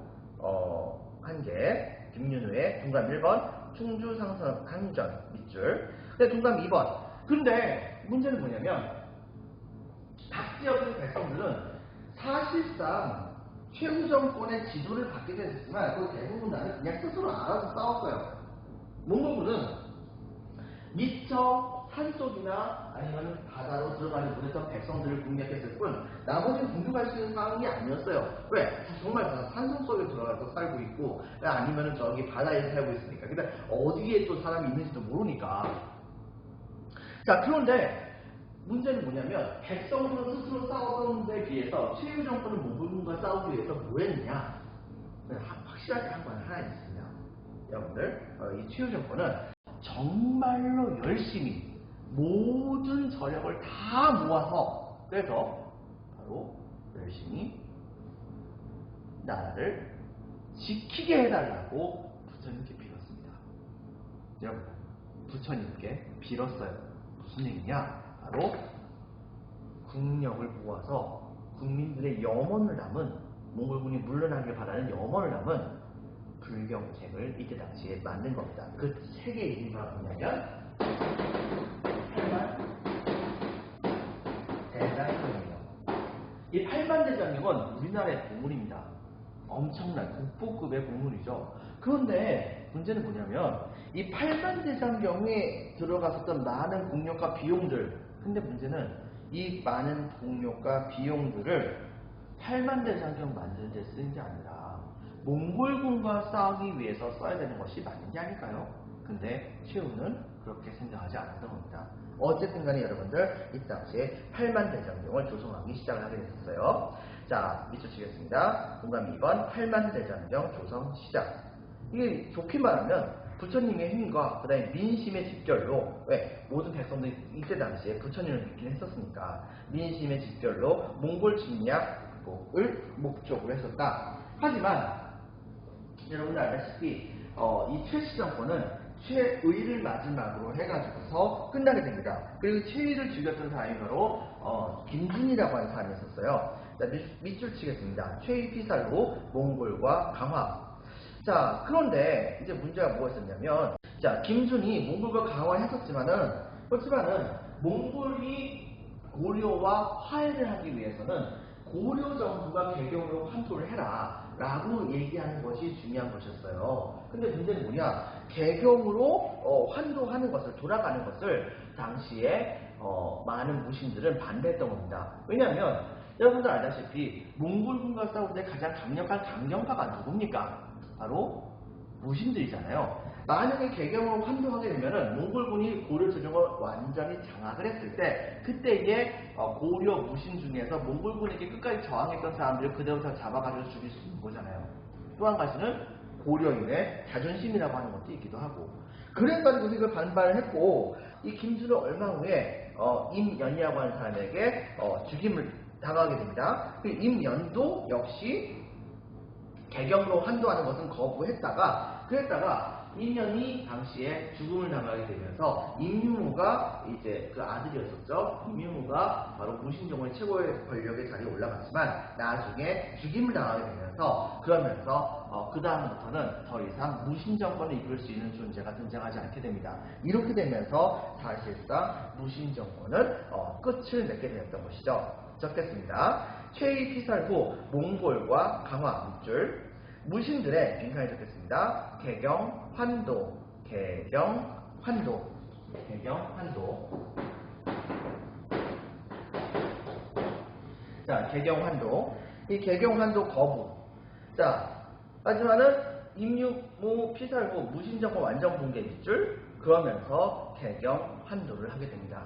한 개, 김윤우의 동감 1번, 충주 상성 항전 밑줄. 근데 동감 2번. 근데 문제는 뭐냐면 각 지역의 백성들은 사실상 최후 정권의 지도를 받기도 했지만 그 대부분 나는 그냥 스스로 알아서 싸웠어요. 몽골군은 미처 산속이나 아니면 바다로 들어가지 못했던 백성들을 공략했을 뿐 나머지는 공격할 수 있는 상황이 아니었어요. 왜? 정말 다 산속 속에 들어가서 살고 있고 아니면 저기 바다에 살고 있으니까. 근데 어디에 또 사람이 있는지도 모르니까. 자, 그런데 문제는 뭐냐면 백성들은 스스로 싸우던 데 비해서 최후 정권은 몽골군과 싸우기 위해서 뭐 했느냐? 확실하게 한 건 하나 있습니다. 여러분들, 이 최후 정권은 정말로 열심히 모든 저력을 다 모아서 그래서 바로 열심히 나라를 지키게 해달라고 부처님께 빌었습니다. 여러분, 부처님께 빌었어요. 무슨 얘기냐? 바로 국력을 모아서 국민들의 염원을 담은, 몽골군이 물러나길 바라는 염원을 담은 불경책을 이때 당시에 만든 겁니다. 그 책의 이름이 바로 뭐냐면 팔만대장경이에요. 이 팔만대장경은 우리나라의 보물입니다. 엄청난 국보급의 보물이죠. 그런데 문제는 뭐냐면 이 팔만대장경에 들어갔었던 많은 공력과 비용들, 근데 문제는 이 많은 공력과 비용들을 팔만대장경 만드는 데 쓰는 게 아니라 몽골군과 싸우기 위해서 써야 되는 것이 맞는 게 아닐까요? 근데 최후는 그렇게 생각하지 않았던 겁니다. 어쨌든 간에 여러분들 이 당시에 팔만대장경을 조성하기 시작을 하게 됐어요. 자, 밑줄 치겠습니다. 공감 2번 팔만대장경 조성 시작. 이게 좋게 말하면 부처님의 힘과 그다음에 민심의 집결로 왜 모든 백성들이 이때 당시에 부처님을 믿긴 했었으니까 민심의 집결로 몽골 침략을 목적으로 했었다. 하지만 여러분들 알다시피 이 최씨 정권은 최의를 마지막으로 해가지고서 끝나게 됩니다. 그리고 최의를 죽였던 사람이 바로 김준이라고 하는 사람이 있었어요. 자, 밑줄 치겠습니다. 최의 피살 후 몽골과 강화. 자, 그런데 이제 문제가 뭐가 있었냐면, 자, 김준이 몽골과 그렇지만은 몽골이 고려와 화해를 하기 위해서는 고려 정부가 개경으로 환도를 해라 라고 얘기하는 것이 중요한 것이었어요. 근데 문제는 뭐냐, 개경으로 환도하는 것을, 돌아가는 것을 당시에 많은 무신들은 반대했던 겁니다. 왜냐하면 여러분들 알다시피 몽골군과 싸울 때 가장 강력한 강경파가 누굽니까? 바로 무신들이잖아요. 만약에 개경으로 환도하게 되면은 몽골군이 고려 제정을 완전히 장악을 했을 때, 그때 이제 고려 무신 중에서 몽골군에게 끝까지 저항했던 사람들을 그대로 다 잡아가지고 죽일 수 있는 거잖아요. 또 한 가지는 고려인의 자존심이라고 하는 것도 있기도 하고. 그래가지고 이걸 반발을 했고, 이 김준은 얼마 후에 임연이라고 하는 사람에게 죽임을 당하게 됩니다. 그 임연도 역시 개경으로 환도하는 것은 그랬다가 임연이 당시에 죽음을 당하게 되면서 임유무가 이제 그 아들이었었죠. 임유무가 바로 무신정권의 최고의 권력의 자리에 올라갔지만 나중에 죽임을 당하게 되면서 그 다음부터는 더 이상 무신정권을 이끌 수 있는 존재가 등장하지 않게 됩니다. 이렇게 되면서 사실상 무신정권은 끝을 맺게 되었던 것이죠. 적겠습니다. 최의 피살 후 몽골과 강화 밑줄, 무신들의 빈칸에 적겠습니다. 개경, 환도. 자, 개경, 환도. 이 개경, 환도 거부. 자, 하지만은 임유무 피살 후 무신정권 완전 붕괴 밑줄, 그러면서 개경, 환도를 하게 됩니다.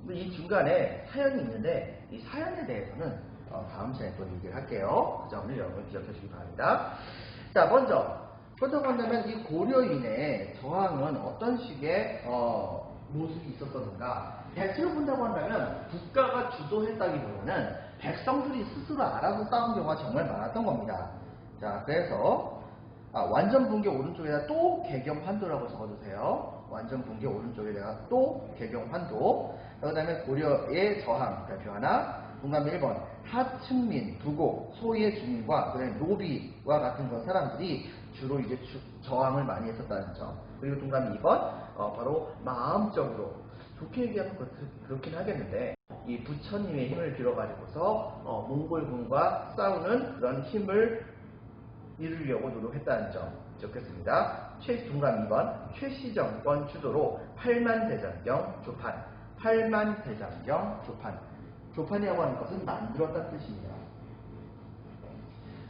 이 중간에 사연이 있는데 이 사연에 대해서는 다음 시간에 또 얘기를 할게요. 그 점을 여러분 기억해 주시기 바랍니다. 자, 먼저 그렇다고 한다면 이 고려인의 저항은 어떤 식의 모습이 있었던가? 대체로 본다고 한다면 국가가 주도했다기보다는 백성들이 스스로 알아서 싸운 경우가 정말 많았던 겁니다. 자, 그래서 완전 붕괴 오른쪽에다 또 개경 환도라고 적어주세요. 완전 붕괴 오른쪽에다가 또 개경 환도. 그 다음에 고려의 저항 발표 하나. 동감 1번 하층민, 두곡, 소의 주민과 그다음에 노비와 같은 사람들이 주로 이제 저항을 많이 했었다는 점. 그리고 동감 2번 바로 마음적으로 좋게 얘기하면 그렇긴 하겠는데 이 부처님의 힘을 빌어가지고서 몽골군과 싸우는 그런 힘을 이루려고 노력했다는 점 적겠습니다. 동감 2번 최씨 정권 주도로 팔만대장경 조판. 조판이라고 하는 것은 만들었다는 뜻입니다.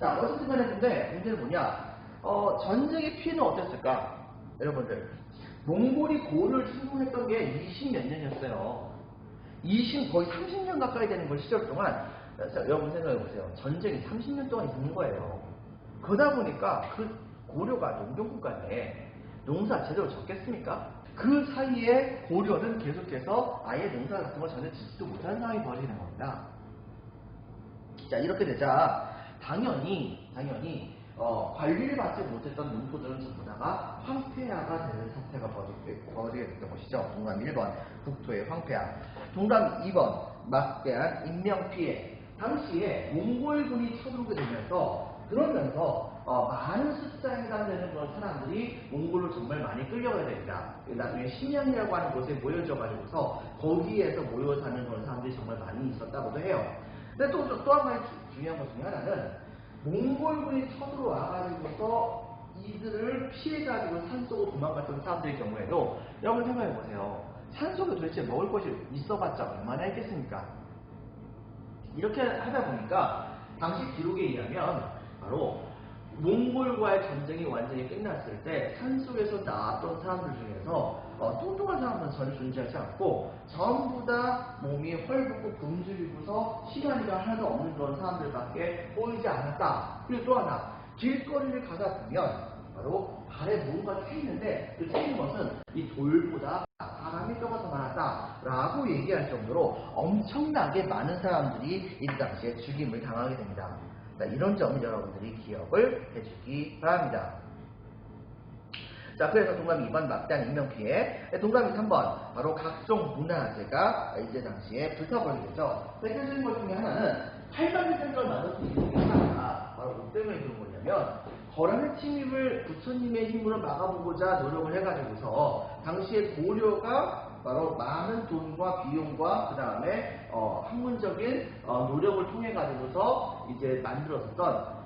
자, 어쨌든 간에 근데 문제는 뭐냐? 전쟁의 피해는 어땠을까? 여러분들, 몽골이 고려를 침공했던 게 20몇 년이었어요. 거의 30년 가까이 되는 걸 시절 동안, 자, 여러분 생각해 보세요. 전쟁이 30년 동안 있는 거예요. 그러다 보니까 그 고려가 농경국가인데 농사 제대로 졌겠습니까? 그 사이에 고려는 계속해서 아예 농사 같은 걸 전혀 짓지도 못하는 상황이 벌어지는 겁니다. 자, 이렇게 되자 당연히 관리를 받지 못했던 농토들은 전부 다가 황폐화가 되는 사태가 벌어지게 됐던 것이죠. 동감 1번 국토의 황폐화. 동감 2번 막대한 인명피해. 당시에 몽골군이 쳐들어오게 되면서 많은 숫자에 해당되는 그런 사람들이 몽골로 정말 많이 끌려가야 됩니다. 나중에 심양이라고 하는 곳에 모여져가지고서 거기에서 모여 사는 그런 사람들이 정말 많이 있었다고도 해요. 근데 또 한 가지 중요한 것 중에 하나는 몽골군이 쳐들어와가지고서 이들을 피해가지고 산속으로 도망갔던 사람들의 경우에도 여러분 생각해보세요. 산속에 도대체 먹을 것이 있어봤자 얼마나 있겠습니까? 이렇게 하다 보니까 당시 기록에 의하면 바로 몽골과의 전쟁이 완전히 끝났을 때 산속에서 나왔던 사람들 중에서 뚱뚱한 사람은 전혀 존재하지 않고 전부 다 몸이 헐벗고 굶주리고서 시간이가 하나도 없는 그런 사람들밖에 보이지 않았다. 그리고 또 하나, 길거리를 가다 보면 바로 발에 뭔가 트이는데 그 트이는 것은 이 돌보다 바람이 적어서 많았다라고 얘기할 정도로 엄청나게 많은 사람들이 이 당시에 죽임을 당하게 됩니다. 자, 이런 점 여러분들이 기억을 해주기 바랍니다. 자, 그래서 동그라미 2번 막대한 인명피해, 동그라미 3번 바로 각종 문화재가 이제 당시에 불타버리게 되죠. 대표적인 것 중에 하나는 8만 세상을 만들 수 있는 게 하나가 바로 뭐 때문에 그런 거냐면 거란의 침입을 부처님의 힘으로 막아보고자 노력을 해가지고서 당시에 고려가 바로 많은 돈과 비용과 그 다음에 학문적인 노력을 통해 가지고서 이제 만들었던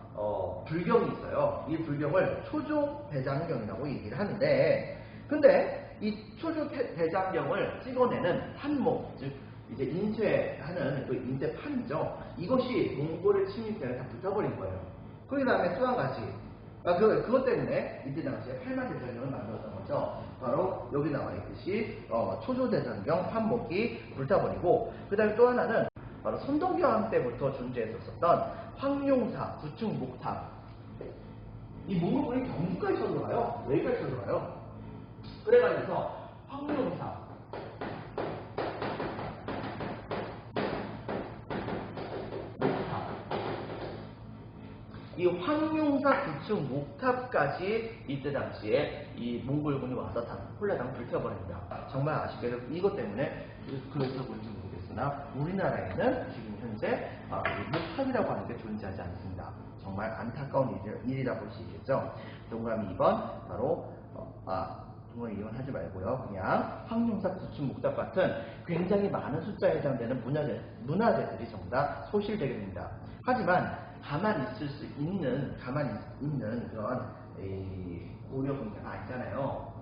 불경이 있어요. 이 불경을 초조대장경이라고 얘기를 하는데, 근데 이 초조대장경을 찍어내는 판목, 즉 이제 인쇄하는 그 인쇄판이죠. 이것이 몽골의 침입대를 다 붙어버린 거예요. 그 다음에 또 한 가지, 그것 때문에 이때 당시에 8만 대장경을 만들었던 거죠. 바로 여기 나와 있듯이 초조대장경 판목이 불타버리고, 그 다음에 또 하나는 바로 선동교황 때부터 존재했었던 황룡사 구층 목탑. 이 몽골군이 경주까지 쳐들어가요. 여기까지 쳐들어가요. 그래가지고서 황룡사 이 황룡사 구층 목탑까지 이때 당시에 이 몽골군이 와서 다 홀라당 불태워버립니다. 정말 아쉽게도 이것 때문에 그래서 그런지 모르겠으나 우리나라에는 지금 현재 목탑이라고 하는 게 존재하지 않습니다. 정말 안타까운 일이라 볼 수 있겠죠. 동그라미 2번 바로 동그라미 2번 하지 말고요. 그냥 황룡사 구층 목탑 같은 굉장히 많은 숫자에 해당되는 문화재들이 전부 다 소실되게 됩니다. 하지만 가만히 있는 그런 고려 문화가 있잖아요.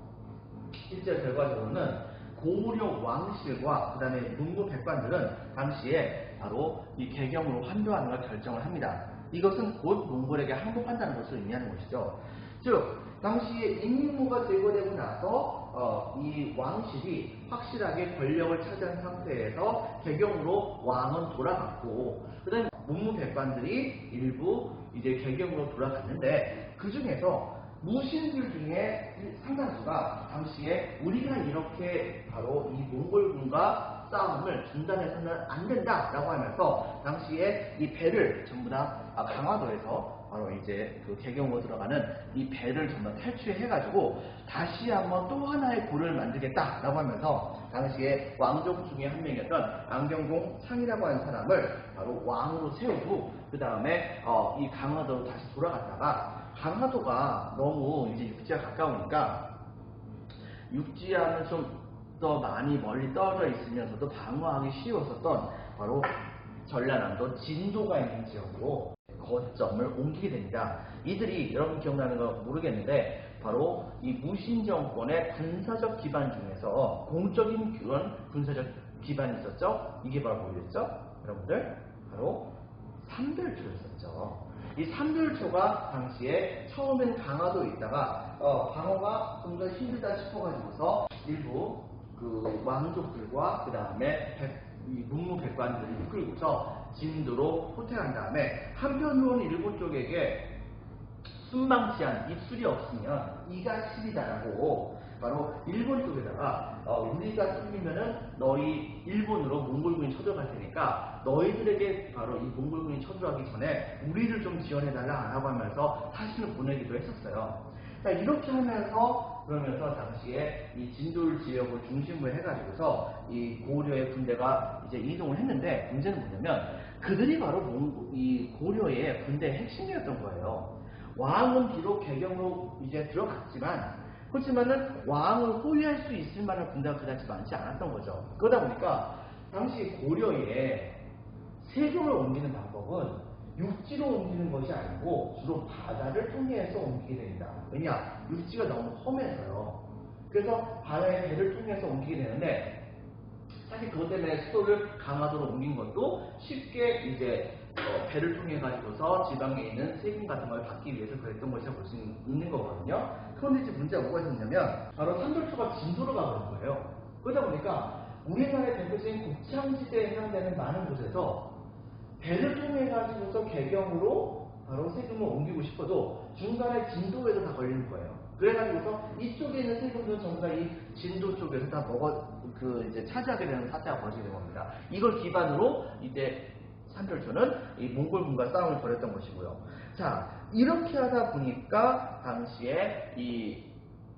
실제 결과적으로는 고려 왕실과 그 다음에 문무 백관들은 당시에 바로 이 개경으로 환도하는 걸 결정을 합니다. 이것은 곧 몽골에게 항복한다는 것을 의미하는 것이죠. 즉 당시에 인민무가 제거되고 나서 이 왕실이 확실하게 권력을 차지한 상태에서 개경으로 왕은 돌아갔고, 그 다음에 문무 백관들이 일부 이제 개경으로 돌아갔는데, 그 중에서 무신들 중에 상당수가 당시에 우리가 이렇게 바로 이 몽골군과 싸움을 중단해서는 안 된다라고 하면서 당시에 이 배를 전부 다 강화도에서 바로 이제 그 개경으로 들어가는 이 배를 전부 탈취해가지고 다시 한번 또 하나의 고려를 만들겠다라고 하면서 당시에 왕족 중에 한 명이었던 안경공 상이라고 하는 사람을 바로 왕으로 세우고, 그 다음에 이 강화도로 다시 돌아갔다가, 강화도가 너무 이제 육지와 가까우니까 육지와는 좀 더 많이 멀리 떨어져 있으면서도 방어하기 쉬웠었던 바로 전라남도 진도가 있는 지역으로 거점을 옮기게 됩니다. 이들이 여러분 기억나는 거 모르겠는데 바로 이 무신 정권의 군사적 기반 중에서 공적인 그런 군사적 기반이 있었죠. 이게 바로 뭐였죠? 여러분들 바로 삼별초였었죠. 이 삼별초가 당시에 처음엔 강화도에 있다가 방어가 좀 더 힘들다 싶어가지고서 일부 그 왕족들과 그 다음에 이 문무 백관들을 이끌고서 진도로 호퇴한 다음에, 한편으로는 일본 쪽에게 순방치 않은 입술이 없으면 이가 시리다라고 바로 일본 쪽에다가 우리가 뚫리면은 너희 일본으로 몽골군이 쳐들어갈 테니까 너희들에게 바로 이 몽골군이 쳐들어가기 전에 우리를 좀 지원해달라 라고 하면서 사신을 보내기도 했었어요. 자, 이렇게 하면서 그러면서 당시에 이 진돌 지역을 중심으로 해가지고서 이 고려의 군대가 이제 이동을 했는데, 문제는 뭐냐면 그들이 바로 이 고려의 군대의 핵심이었던 거예요. 왕은 비록 개경으로 이제 들어갔지만, 그렇지만은 왕을 호위할 수 있을 만한 군대가 그다지 많지 않았던 거죠. 그러다 보니까 당시 고려에 세금을 옮기는 방법은 육지로 옮기는 것이 아니고 주로 바다를 통해서 옮기게 됩니다. 왜냐? 육지가 너무 험해서요. 그래서 바다의 배를 통해서 옮기게 되는데, 사실 그것 때문에 수도를 강화도로 옮긴 것도 쉽게 이제 배를 통해 가지고서 지방에 있는 세금 같은 걸 받기 위해서 그랬던 것이라고 볼 수 있는 거거든요. 그런데 이제 문제가 뭐가 있었냐면 바로 삼별초가 진도로 가버린 거예요. 그러다 보니까 우리나라의 대표적인 곡창지대에 해당되는 많은 곳에서 배를 통해 가지고서 개경으로 바로 세금을 옮기고 싶어도 중간에 진도에도 다 걸리는 거예요. 그래가지고서 이쪽에 있는 세금들은 전부 다 이 진도 쪽에서 다 이제 차지하게 되는 사태가 벌어지게 된 겁니다. 이걸 기반으로 이제 삼별초는 이 몽골군과 싸움을 벌였던 것이고요. 자, 이렇게 하다 보니까 당시에 이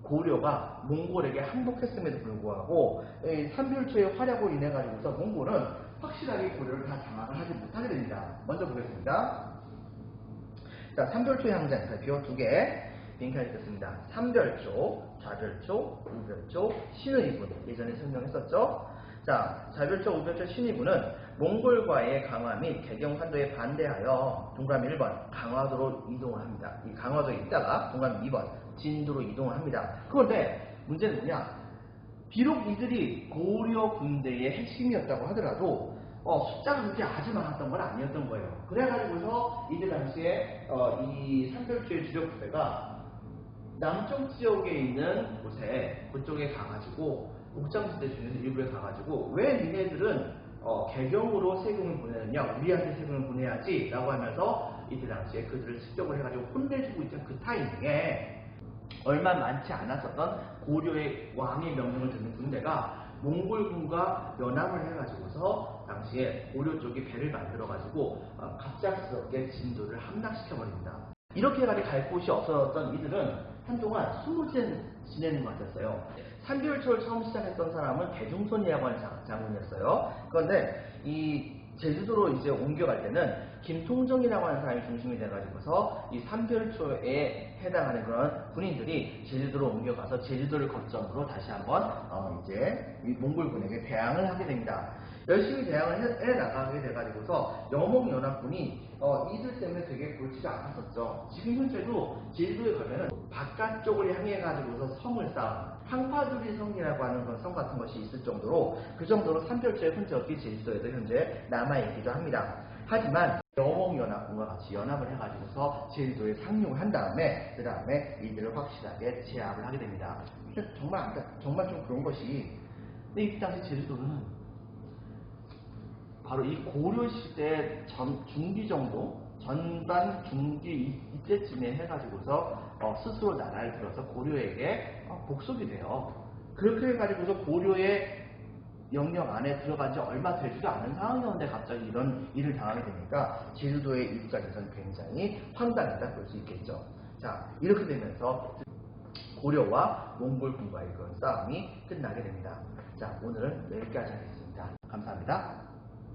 고려가 몽골에게 항복했음에도 불구하고 이 삼별초의 활약으로 인해 가지고서 몽골은 확실하게 고려를 다 장악을 하지 못하게 됩니다. 먼저 보겠습니다. 자, 삼별초의 항쟁 발표 2개 링크해 주겠습니다. 삼별초, 좌별초, 우별초, 신의군 예전에 설명했었죠. 자, 좌별초, 우별초, 신의군은 몽골과의 강화 및 개경 환도에 반대하여 동그라미 1번 강화도로 이동을 합니다. 이 강화도에 있다가 동그라미 2번 진도로 이동을 합니다. 그런데 문제는 뭐냐? 비록 이들이 고려 군대의 핵심이었다고 하더라도 숫자가 그렇게 아주 많았던 건 아니었던 거예요. 그래가지고서 이때 당시에 이 삼별초의 주력 부대가 남쪽 지역에 있는 곳에 그쪽에 가가지고 옥장지대 중에서 일부에 가가지고 왜 니네들은 개경으로 세금을 보내느냐, 우리한테 세금을 보내야지 라고 하면서 이때 당시에 그들을 습격을 해가지고 혼내주고 있던 그 타이밍에 얼마 많지 않았었던 고려의 왕의 명령을 듣는 군대가 몽골군과 연합을 해가지고서 당시에 고려 쪽이 배를 만들어가지고 갑작스럽게 진도를 함락시켜버립니다. 이렇게 해가지고 갈 곳이 없었던 이들은 한동안 숨을 지내는 것 같았어요. 삼별초를 처음 시작했던 사람은 대중손이라고 하는 장군이었어요. 그런데 이 제주도로 이제 옮겨갈 때는 김통정이라고 하는 사람이 중심이 돼가지고서 이 삼별초에 해당하는 그런 군인들이 제주도로 옮겨가서 제주도를 거점으로 다시 한번 이제 이 몽골군에게 대항을 하게 됩니다. 열심히 대항을 해 나가게 돼가지고서 여몽연합군이 이들 때문에 되게 골치가 아팠었죠. 지금 현재도 제주도에 가면은 바깥쪽을 향해 가지고서 성을 쌓은 항파두리 성이라고 하는 그런 성 같은 것이 있을 정도로 그 정도로 삼별초의 흔적이 제주도에도 현재 남아있기도 합니다. 하지만 여몽연합군과 같이 연합을 해가지고서 제주도에 상륙을 한 다음에 그 다음에 이들을 확실하게 제압을 하게 됩니다. 정말 좀 그런 것이 근데 이 당시 제주도는 바로 이 고려 시대 중기 정도, 전반 중기 이때쯤에 해가지고서 스스로 나라를 들어서 고려에게 복속이 돼요. 그렇게 해가지고서 고려의 영역 안에 들어간 지 얼마 되지도 않은 상황이었는데 갑자기 이런 일을 당하게 되니까 제주도의 입장에서는 굉장히 황당하다 볼 수 있겠죠. 자, 이렇게 되면서 고려와 몽골군과의 그런 싸움이 끝나게 됩니다. 자, 오늘은 여기까지 하겠습니다. 감사합니다.